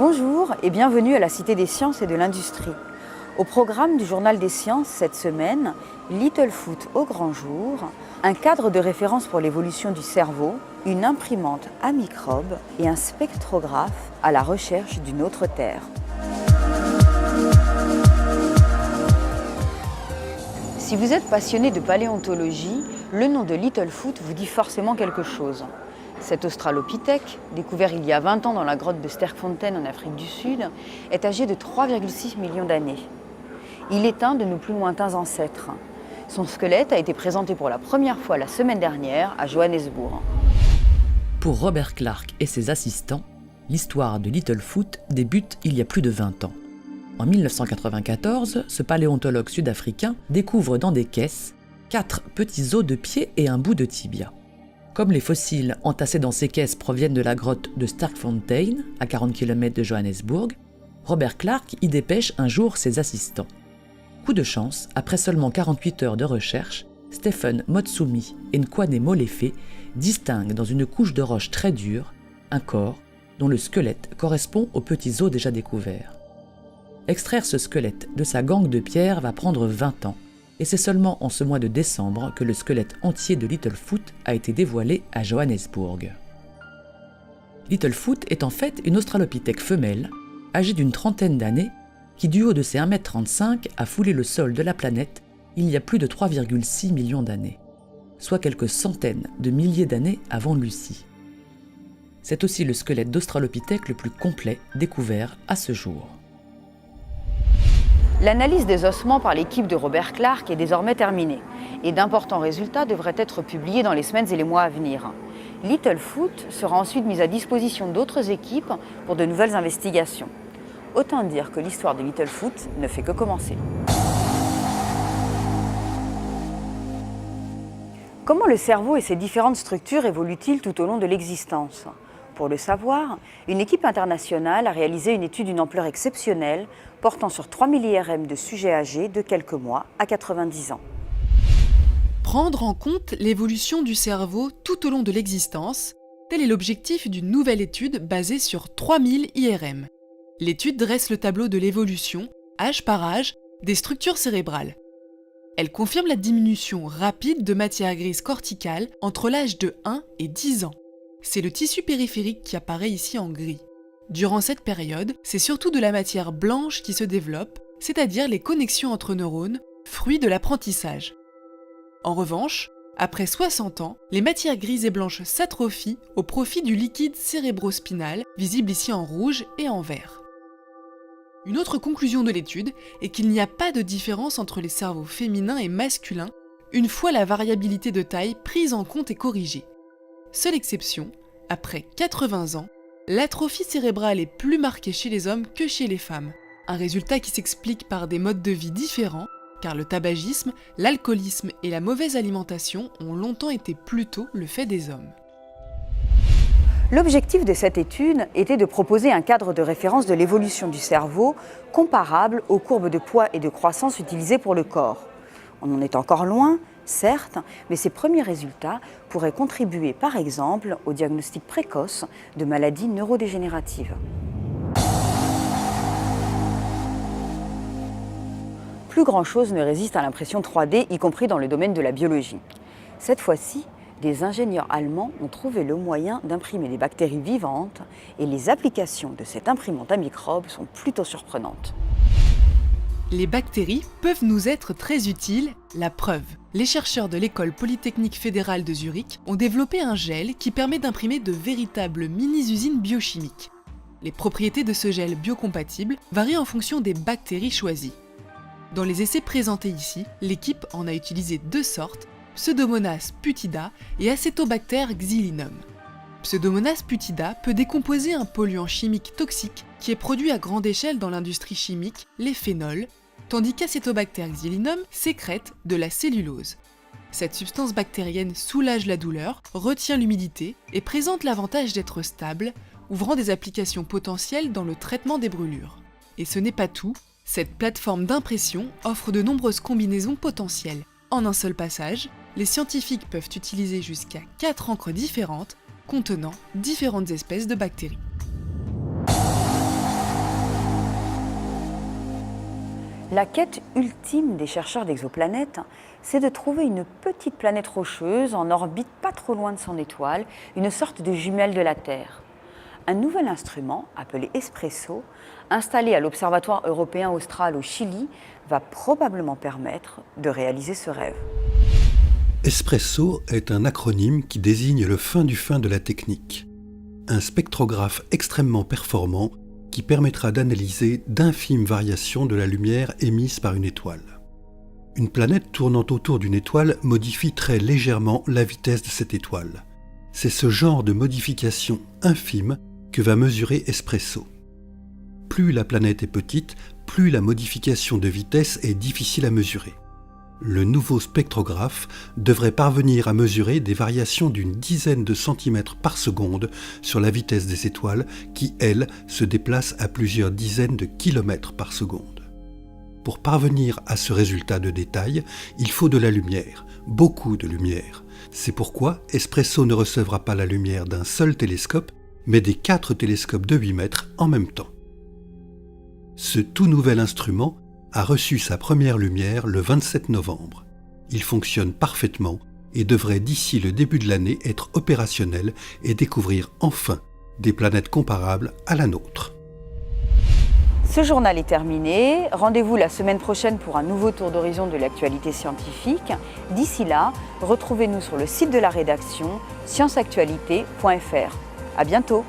Bonjour et bienvenue à la Cité des Sciences et de l'Industrie. Au programme du Journal des Sciences cette semaine, Littlefoot au grand jour, un cadre de référence pour l'évolution du cerveau, une imprimante à microbes et un spectrographe à la recherche d'une autre Terre. Si vous êtes passionné de paléontologie, le nom de Littlefoot vous dit forcément quelque chose. Cet australopithèque, découvert il y a 20 ans dans la grotte de Sterkfontein en Afrique du Sud, est âgé de 3,6 millions d'années. Il est un de nos plus lointains ancêtres. Son squelette a été présenté pour la première fois la semaine dernière à Johannesburg. Pour Robert Clark et ses assistants, l'histoire de Littlefoot débute il y a plus de 20 ans. En 1994, ce paléontologue sud-africain découvre dans des caisses 4 petits os de pied et un bout de tibia. Comme les fossiles entassés dans ces caisses proviennent de la grotte de Sterkfontein, à 40 km de Johannesburg, Robert Clark y dépêche un jour ses assistants. Coup de chance, après seulement 48 heures de recherche, Stephen Motsumi et Nkwane Molefe distinguent dans une couche de roche très dure un corps dont le squelette correspond aux petits os déjà découverts. Extraire ce squelette de sa gangue de pierre va prendre 20 ans, et c'est seulement en ce mois de décembre que le squelette entier de Littlefoot a été dévoilé à Johannesburg. Littlefoot est en fait une australopithèque femelle, âgée d'une trentaine d'années, qui du haut de ses 1,35 m a foulé le sol de la planète il y a plus de 3,6 millions d'années, soit quelques centaines de milliers d'années avant Lucie. C'est aussi le squelette d'australopithèque le plus complet découvert à ce jour. L'analyse des ossements par l'équipe de Robert Clark est désormais terminée et d'importants résultats devraient être publiés dans les semaines et les mois à venir. Littlefoot sera ensuite mis à disposition d'autres équipes pour de nouvelles investigations. Autant dire que l'histoire de Littlefoot ne fait que commencer. Comment le cerveau et ses différentes structures évoluent-ils tout au long de l'existence ? Pour le savoir, une équipe internationale a réalisé une étude d'une ampleur exceptionnelle portant sur 3000 IRM de sujets âgés de quelques mois à 90 ans. Prendre en compte l'évolution du cerveau tout au long de l'existence, tel est l'objectif d'une nouvelle étude basée sur 3000 IRM. L'étude dresse le tableau de l'évolution, âge par âge, des structures cérébrales. Elle confirme la diminution rapide de matière grise corticale entre l'âge de 1 et 10 ans. C'est le tissu périphérique qui apparaît ici en gris. Durant cette période, c'est surtout de la matière blanche qui se développe, c'est-à-dire les connexions entre neurones, fruits de l'apprentissage. En revanche, après 60 ans, les matières grises et blanches s'atrophient au profit du liquide cérébrospinal, visible ici en rouge et en vert. Une autre conclusion de l'étude est qu'il n'y a pas de différence entre les cerveaux féminins et masculins une fois la variabilité de taille prise en compte et corrigée. Seule exception, après 80 ans, l'atrophie cérébrale est plus marquée chez les hommes que chez les femmes. Un résultat qui s'explique par des modes de vie différents, car le tabagisme, l'alcoolisme et la mauvaise alimentation ont longtemps été plutôt le fait des hommes. L'objectif de cette étude était de proposer un cadre de référence de l'évolution du cerveau comparable aux courbes de poids et de croissance utilisées pour le corps. On en est encore loin, certes, mais ces premiers résultats pourraient contribuer par exemple au diagnostic précoce de maladies neurodégénératives. Plus grand-chose ne résiste à l'impression 3D, y compris dans le domaine de la biologie. Cette fois-ci, des ingénieurs allemands ont trouvé le moyen d'imprimer des bactéries vivantes et les applications de cette imprimante à microbes sont plutôt surprenantes. Les bactéries peuvent nous être très utiles, la preuve. Les chercheurs de l'École polytechnique fédérale de Zurich ont développé un gel qui permet d'imprimer de véritables mini-usines biochimiques. Les propriétés de ce gel biocompatible varient en fonction des bactéries choisies. Dans les essais présentés ici, l'équipe en a utilisé 2 sortes, Pseudomonas putida et Acetobacter xylinum. Pseudomonas putida peut décomposer un polluant chimique toxique qui est produit à grande échelle dans l'industrie chimique, les phénols, tandis qu'Acetobacter xylinum sécrète de la cellulose. Cette substance bactérienne soulage la douleur, retient l'humidité et présente l'avantage d'être stable, ouvrant des applications potentielles dans le traitement des brûlures. Et ce n'est pas tout, cette plateforme d'impression offre de nombreuses combinaisons potentielles. En un seul passage, les scientifiques peuvent utiliser jusqu'à 4 encres différentes contenant différentes espèces de bactéries. La quête ultime des chercheurs d'exoplanètes, c'est de trouver une petite planète rocheuse en orbite pas trop loin de son étoile, une sorte de jumelle de la Terre. Un nouvel instrument, appelé Espresso, installé à l'Observatoire européen austral au Chili, va probablement permettre de réaliser ce rêve. Espresso est un acronyme qui désigne le fin du fin de la technique. Un spectrographe extrêmement performant qui permettra d'analyser d'infimes variations de la lumière émise par une étoile. Une planète tournant autour d'une étoile modifie très légèrement la vitesse de cette étoile. C'est ce genre de modification infime que va mesurer Espresso. Plus la planète est petite, plus la modification de vitesse est difficile à mesurer. Le nouveau spectrographe devrait parvenir à mesurer des variations d'une dizaine de centimètres par seconde sur la vitesse des étoiles qui, elles, se déplacent à plusieurs dizaines de kilomètres par seconde. Pour parvenir à ce résultat de détail, il faut de la lumière, beaucoup de lumière. C'est pourquoi Espresso ne recevra pas la lumière d'un seul télescope, mais des 4 télescopes de 8 mètres en même temps. Ce tout nouvel instrument a reçu sa première lumière le 27 novembre. Il fonctionne parfaitement et devrait d'ici le début de l'année être opérationnel et découvrir enfin des planètes comparables à la nôtre. Ce journal est terminé. Rendez-vous la semaine prochaine pour un nouveau tour d'horizon de l'actualité scientifique. D'ici là, retrouvez-nous sur le site de la rédaction scienceactualité.fr. À bientôt.